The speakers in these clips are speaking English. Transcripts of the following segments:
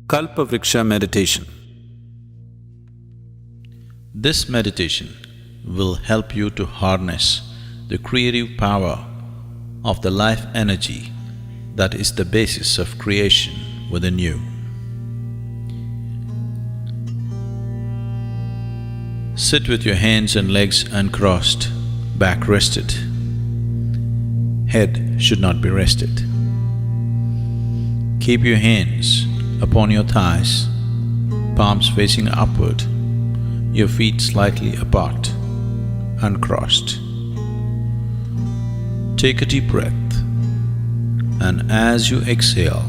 Kalpavriksha Meditation. This meditation will help you to harness the creative power of the life energy that is the basis of creation within you. Sit with your hands and legs uncrossed, back rested. Head should not be rested. Keep your hands upon your thighs, palms facing upward, your feet slightly apart, uncrossed. Take a deep breath, and as you exhale,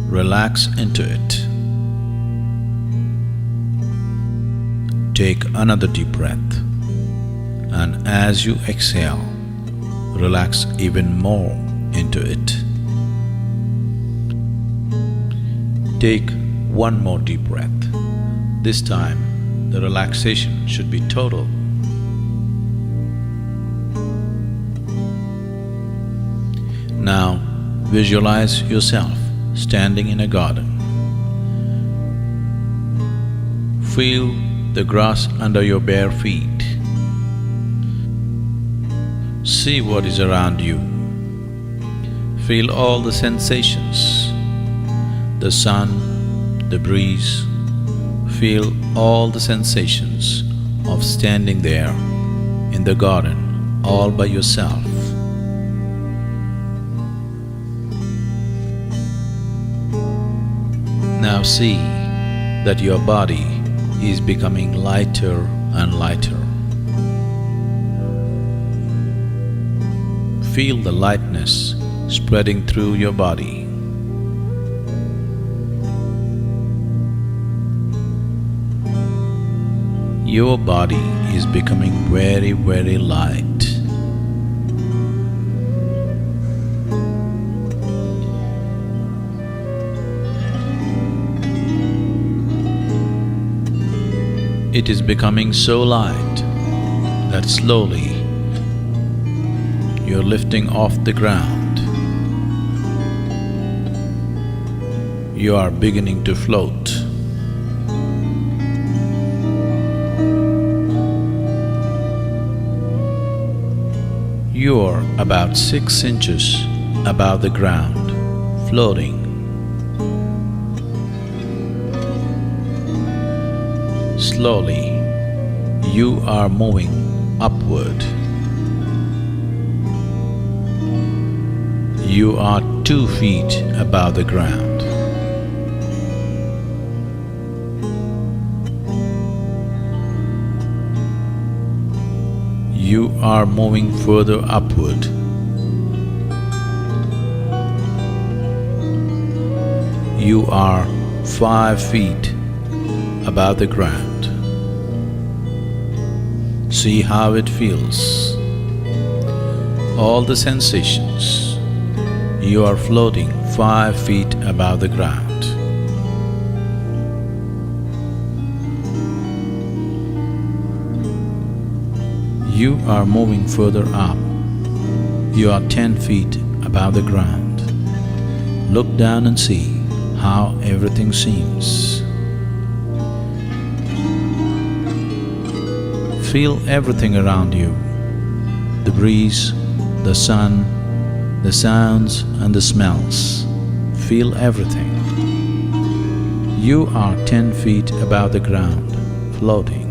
relax into it. Take another deep breath, and as you exhale, relax even more into it. Take one more deep breath. This time, the relaxation should be total. Now, visualize yourself standing in a garden. Feel the grass under your bare feet. See what is around you. Feel all the sensations. The sun, the breeze, feel all the sensations of standing there in the garden all by yourself. Now see that your body is becoming lighter and lighter. Feel the lightness spreading through your body. Your body is becoming very, very light. It is becoming so light that slowly you're lifting off the ground. You are beginning to float. You are about 6 inches above the ground, floating. Slowly, you are moving upward. You are 2 feet above the ground. You are moving further upward. You are 5 feet above the ground. See how it feels. All the sensations. You are floating 5 feet above the ground. You are moving further up. You are 10 feet above the ground. Look down and see how everything seems. Feel everything around you. The breeze, the sun, the sounds and the smells. Feel everything. You are 10 feet above the ground, floating.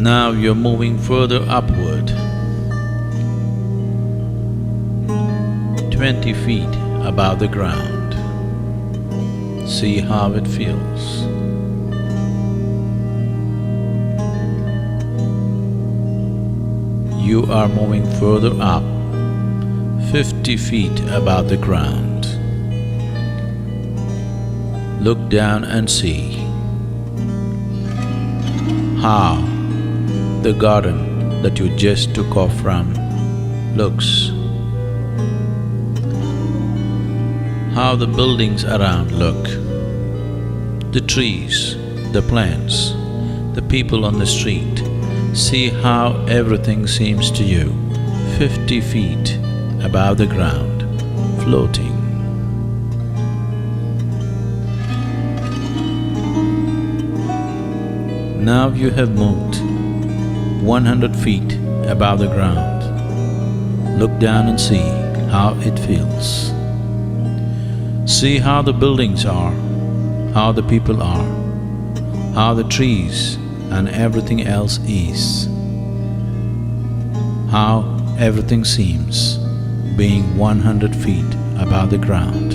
Now you're moving further upward, 20 feet above the ground. See how it feels. You are moving further up, 50 feet above the ground. Look down and see how the garden that you just took off from looks. How the buildings around look. The trees, the plants, the people on the street. See how everything seems to you. 50 feet above the ground, floating. Now you have moved 100 feet above the ground. Look down and see how it feels. See how the buildings are, how the people are, how the trees and everything else is, how everything seems being 100 feet above the ground.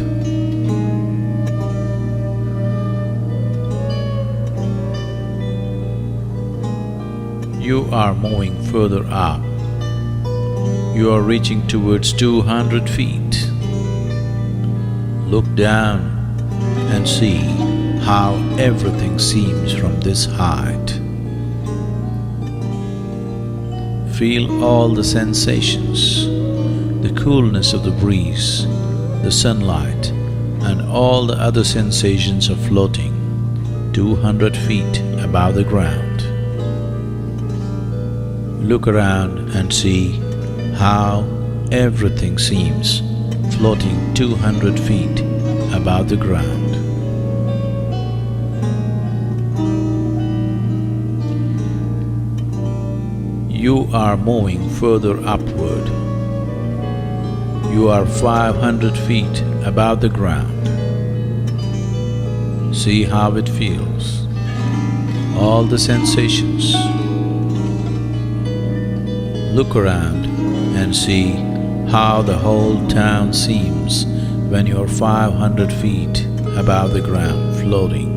You are moving further up. You are reaching towards 200 feet. Look down and see how everything seems from this height. Feel all the sensations, the coolness of the breeze, the sunlight, and all the other sensations of floating 200 feet above the ground. Look around and see how everything seems floating 200 feet above the ground. You are moving further upward. You are 500 feet above the ground. See how it feels, all the sensations. Look around and see how the whole town seems when you're 500 feet above the ground, floating.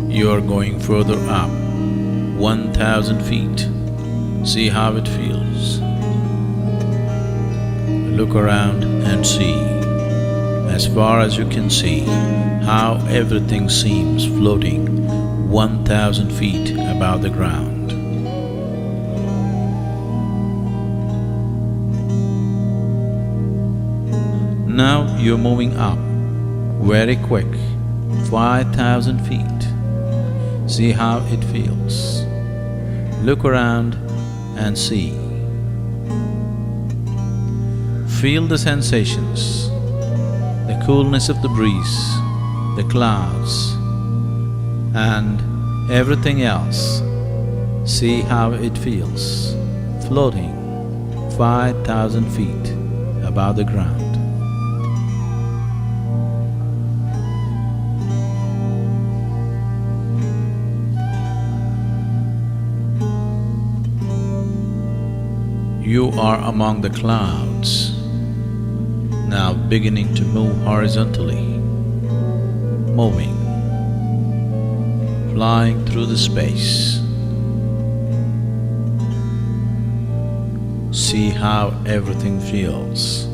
You're going further up, 1,000 feet. See how it feels. Look around and see, as far as you can see, how everything seems floating 1,000 feet above the ground. Now you're moving up, very quick, 5,000 feet. See how it feels. Look around and see. Feel the sensations, the coolness of the breeze, the clouds, and everything else. See how it feels, floating 5,000 feet above the ground. You are among the clouds, now beginning to move horizontally, moving, flying through the space. See how everything feels.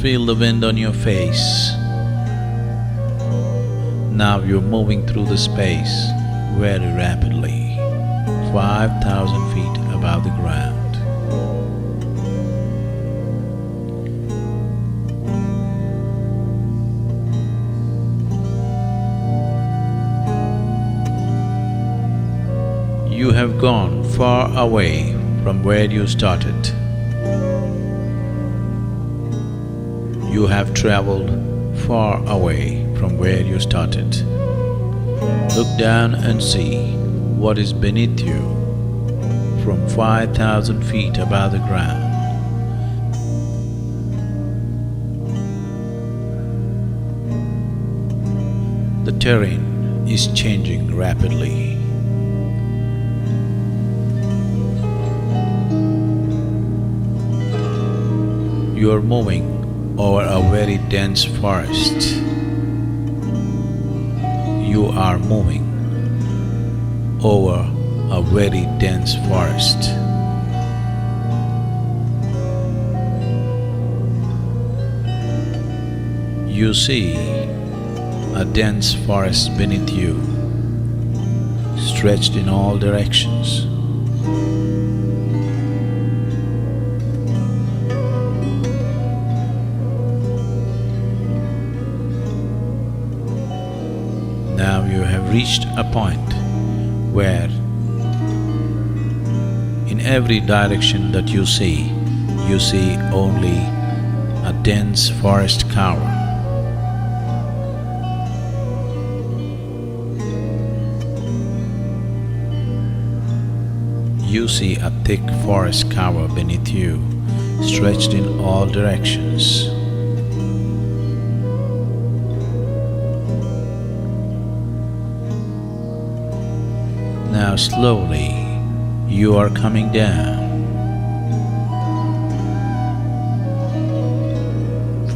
Feel the wind on your face. Now you're moving through the space very rapidly, 5,000 feet above the ground. You have gone far away from where you started. You have traveled far away from where you started. Look down and see what is beneath you from 5,000 feet above the ground. The terrain is changing rapidly. You are moving over a very dense forest. You are moving over a very dense forest. You see a dense forest beneath you, stretched in all directions. Now you have reached a point where in every direction that you see only a dense forest cover. You see a thick forest cover beneath you, stretched in all directions. Now slowly you are coming down.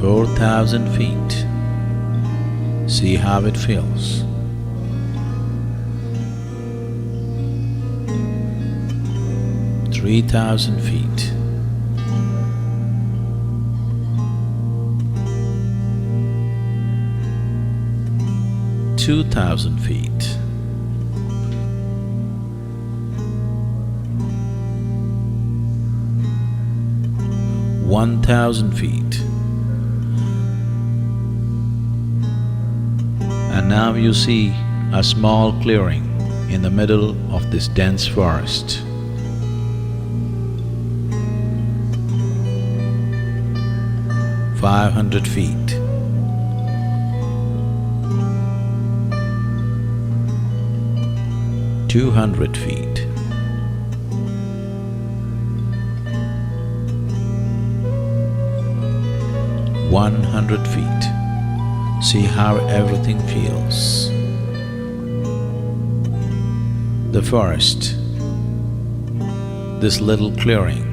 4,000 feet. See how it feels. 3,000 feet. 2,000 feet. 1,000 feet. And now you see a small clearing in the middle of this dense forest. 500 feet. 200 feet. 100 feet. See how everything feels. The forest, this little clearing.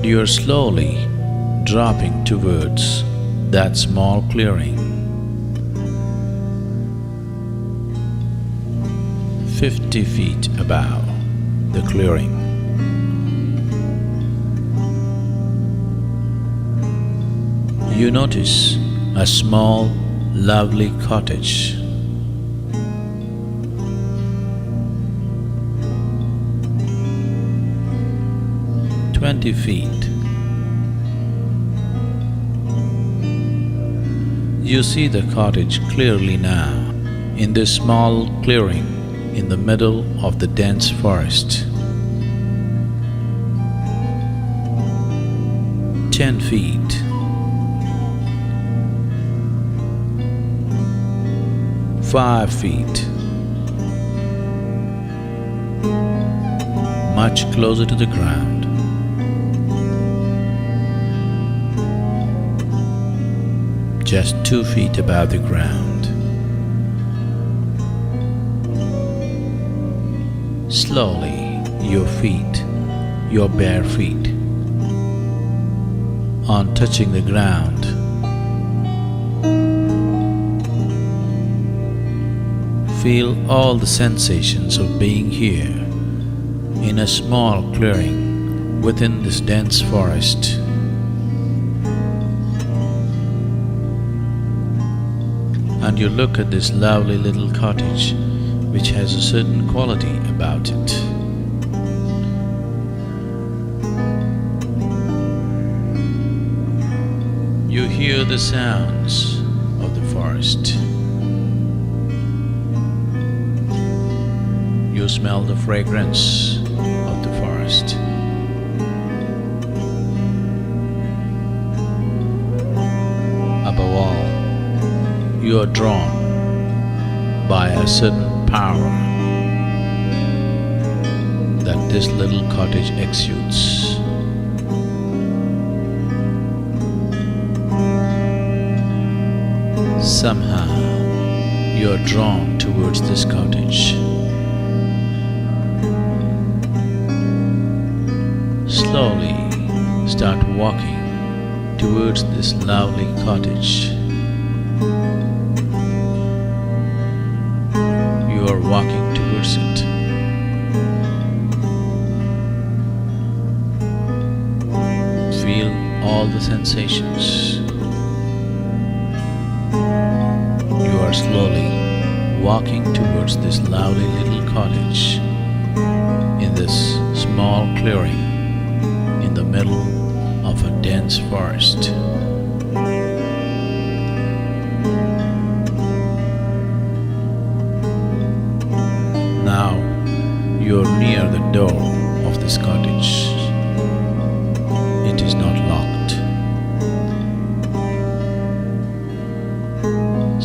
You are slowly dropping towards that small clearing. 50 feet above the clearing. You notice a small, lovely cottage. 20 feet. You see the cottage clearly now, in this small clearing in the middle of the dense forest. 10 feet. 5 feet. Much closer to the ground. Just 2 feet above the ground. Slowly, your feet, your bare feet, on touching the ground, feel all the sensations of being here in a small clearing within this dense forest. And you look at this lovely little cottage which has a certain quality about it. You hear the sounds of the forest. You smell the fragrance of the forest. Above all, you are drawn by a certain power that this little cottage exudes. Somehow, you are drawn towards this cottage. Slowly start walking towards this lovely cottage. You are walking towards it. Feel all the sensations. You are slowly walking towards this lovely little cottage in this small clearing in the middle of a dense forest. door of this cottage. It is not locked.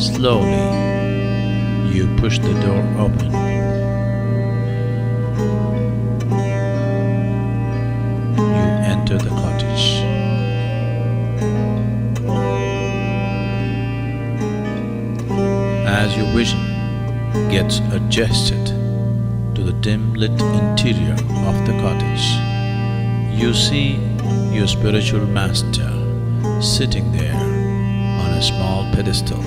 Slowly, you push the door open. You enter the cottage. As your vision gets adjusted to the dim-lit interior of the cottage, you see your spiritual master sitting there on a small pedestal.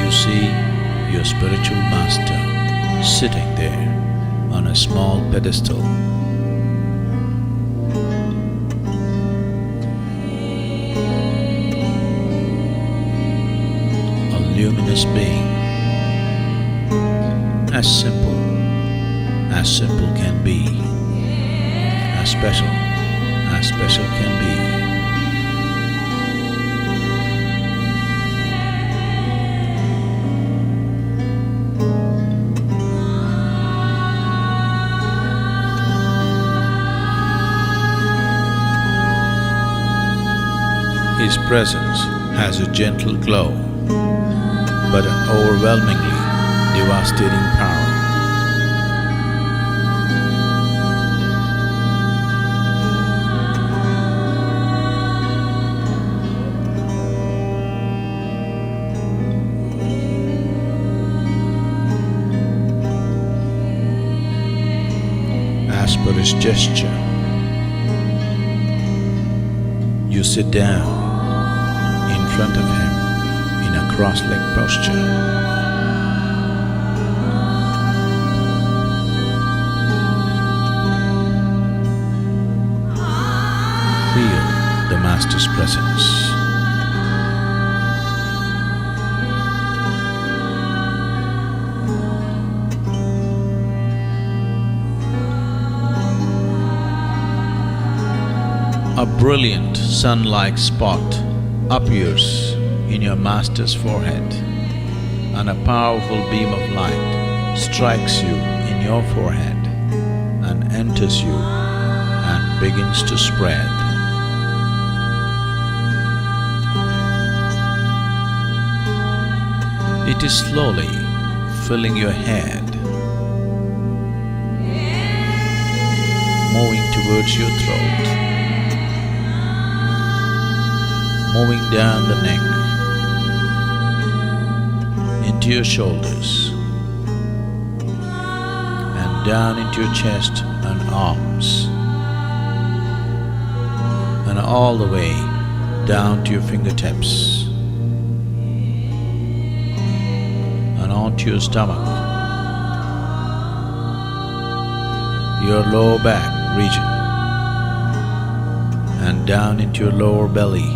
You see your spiritual master sitting there on a small pedestal. A luminous being, as simple can be, as special can be. His presence has a gentle glow, but an overwhelmingly devastating power. As per his gesture, you sit down in front of him in a cross-legged posture. Feel the Master's presence. A brilliant sun-like spot appears in your Master's forehead, and a powerful beam of light strikes you in your forehead and enters you and begins to spread. It is slowly filling your head, moving towards your throat, moving down the neck, into your shoulders, and down into your chest and arms, and all the way down to your fingertips, and onto your stomach, your lower back region, and down into your lower belly,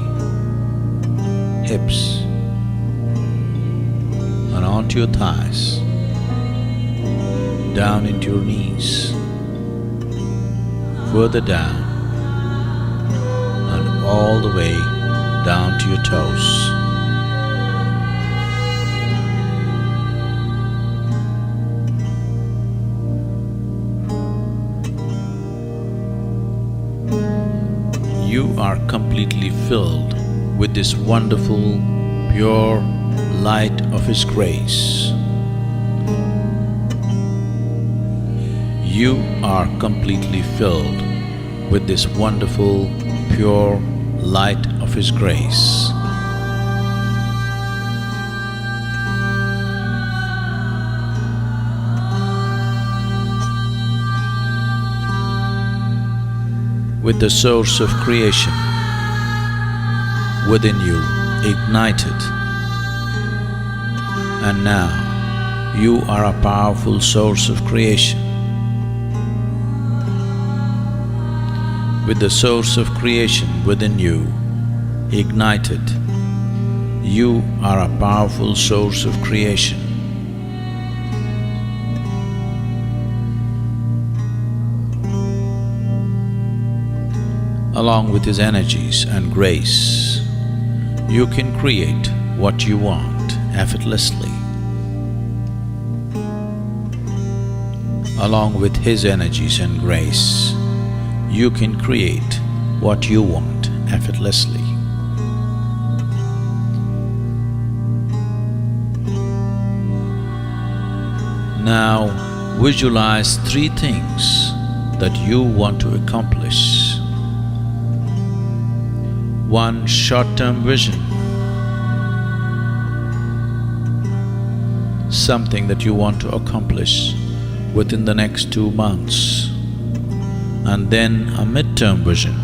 hips, and onto your thighs, down into your knees, further down, and all the way down to your toes. You are completely filled with this wonderful, pure light of His grace. You are completely filled with this wonderful, pure light of His grace. With the source of creation within you ignited, and now you are a powerful source of creation. With the source of creation within you ignited, you are a powerful source of creation. Along with His energies and grace, you can create what you want. effortlessly. Along with His energies and grace, you can create what you want effortlessly. Now visualize 3 things that you want to accomplish. 1 short-term vision, something that you want to accomplish within the next 2 months. And then a mid-term vision,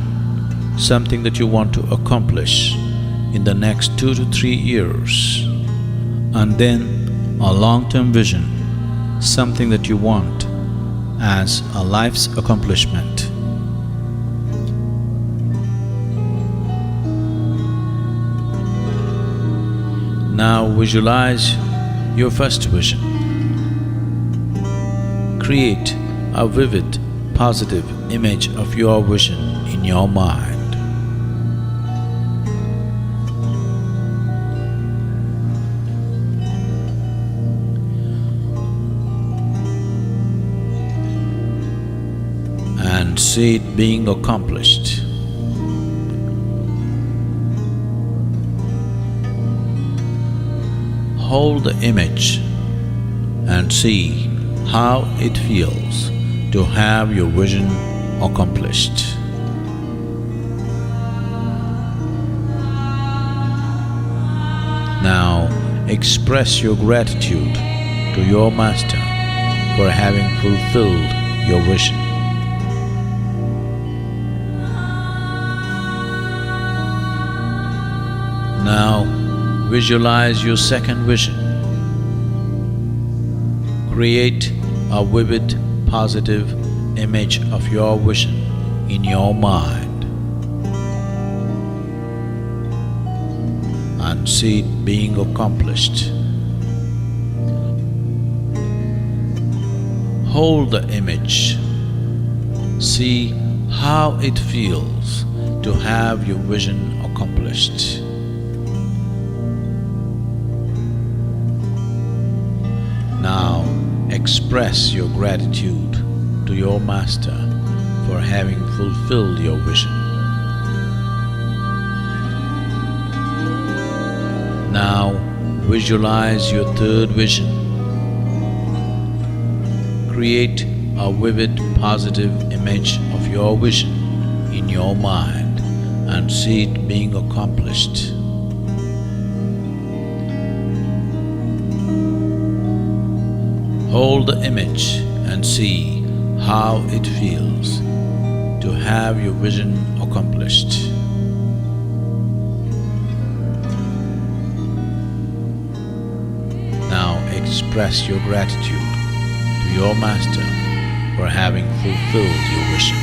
something that you want to accomplish in the next 2 to 3 years. And then a long-term vision, something that you want as a life's accomplishment. Now visualize your first vision. Create a vivid, positive image of your vision in your mind. And see it being accomplished. Hold the image and see how it feels to have your vision accomplished. Now express your gratitude to your Master for having fulfilled your vision. Now visualize your second vision. Create a vivid, positive image of your vision in your mind and see it being accomplished. Hold the image. See how it feels to have your vision accomplished. Now express your gratitude to your Master for having fulfilled your vision. Now visualize your third vision. Create a vivid, positive image of your vision in your mind and see it being accomplished. Hold the image and see how it feels to have your vision accomplished. Now express your gratitude to your Master for having fulfilled your vision.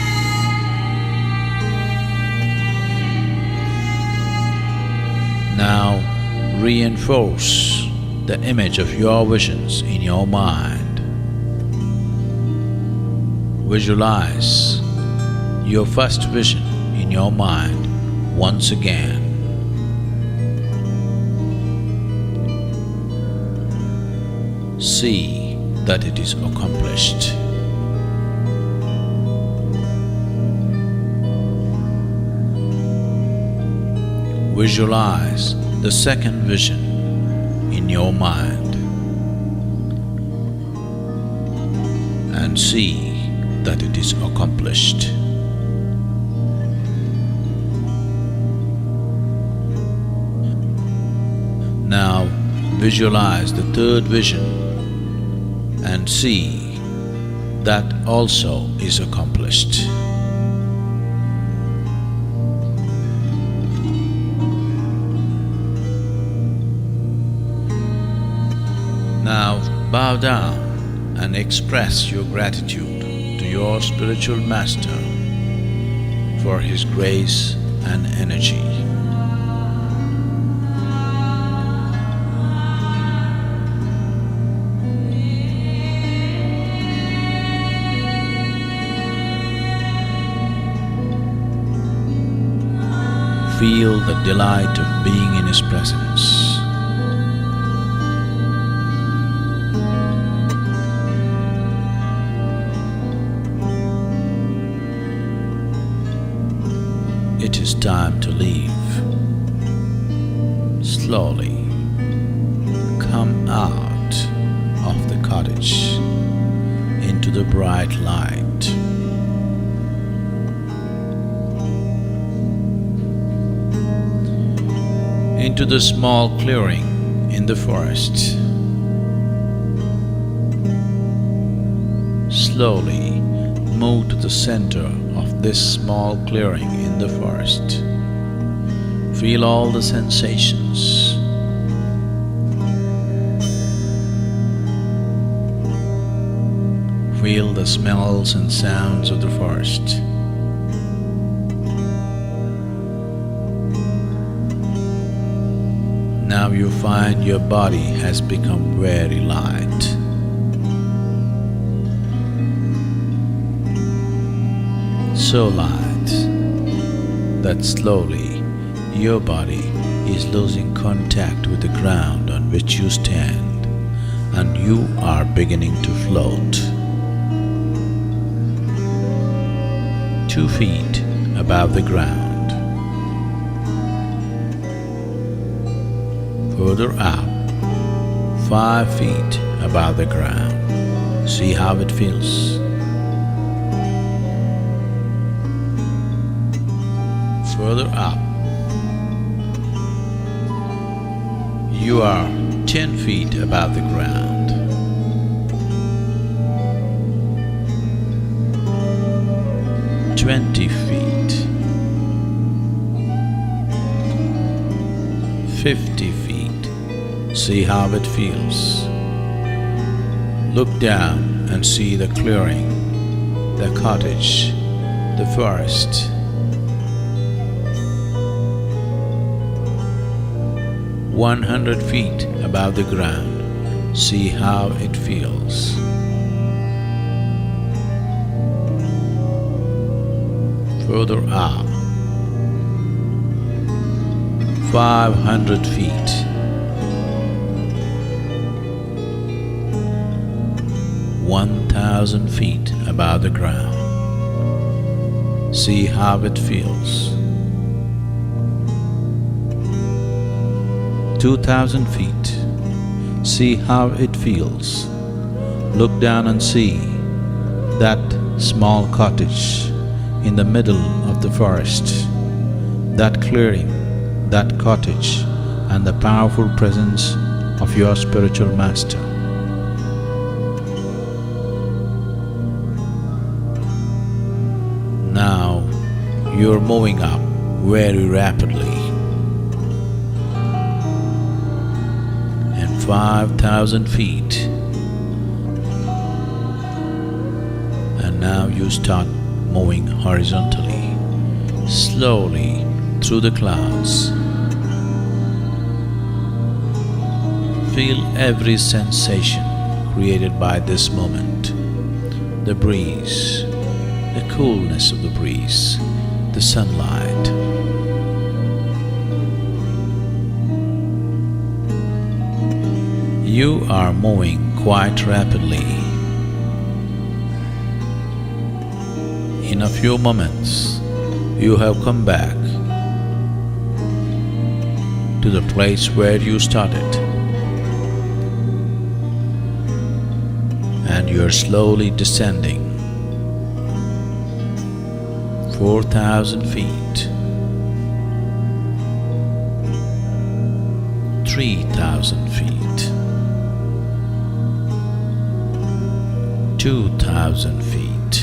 Now reinforce the image of your visions in your mind. Visualize your first vision in your mind once again. See that it is accomplished. Visualize the second vision in your mind and see that it is accomplished. Now visualize the third vision and see that also is accomplished. Now bow down and express your gratitude to your spiritual Master for his grace and energy. Feel the delight of being in his presence. is time to leave. Slowly come out of the cottage into the bright light. Into the small clearing in the forest. Slowly move to the center of this small clearing in the forest. Feel all the sensations. Feel the smells and sounds of the forest. Now you find your body has become very light. So light that slowly your body is losing contact with the ground on which you stand, and you are beginning to float. 2 feet above the ground. Further up, 5 feet above the ground. See how it feels. Further up, you are 10 feet above the ground. "20 feet, 50 feet. See how it feels. Look down and see the clearing, the cottage, the forest. 100 feet above the ground. See how it feels. Further up, 500 feet. 1,000 feet above the ground. See how it feels. 2,000 feet. See how it feels. Look down and see that small cottage in the middle of the forest, that clearing, that cottage, and the powerful presence of your spiritual master. Now you're moving up very rapidly, and 5,000 feet, and now you start moving horizontally, slowly through the clouds. Feel every sensation created by this moment, the breeze, the coolness of the breeze, the sunlight. You are moving quite rapidly. In a few moments, you have come back to the place where you started, and you are slowly descending 4,000 feet, 3,000 feet, 2,000 feet,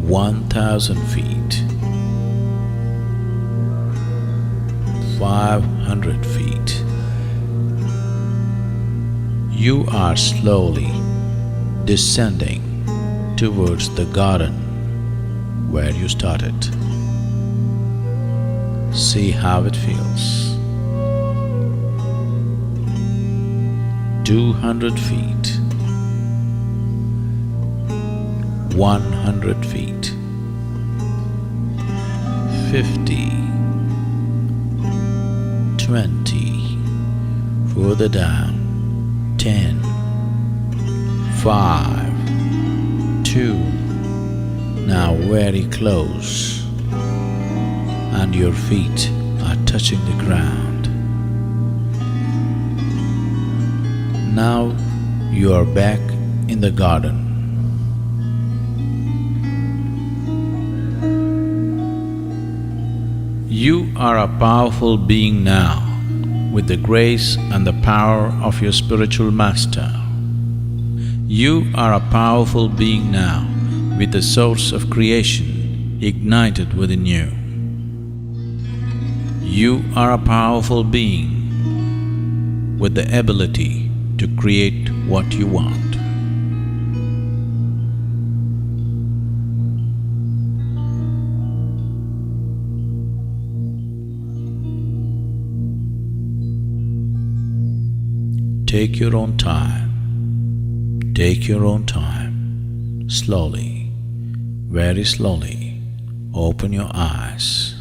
1,000 feet, 500 feet. You are slowly descending towards the garden where you started. See how it feels. 200 feet, 100 feet, 50, 20, further down, 10, 5, 2, now very close, and your feet are touching the ground. Now you are back in the garden. You are a powerful being now, with the grace and the power of your spiritual master. You are a powerful being now, with the source of creation ignited within you. You are a powerful being with the ability to create what you want. Take your own time. Take your own time. Slowly, very slowly, open your eyes.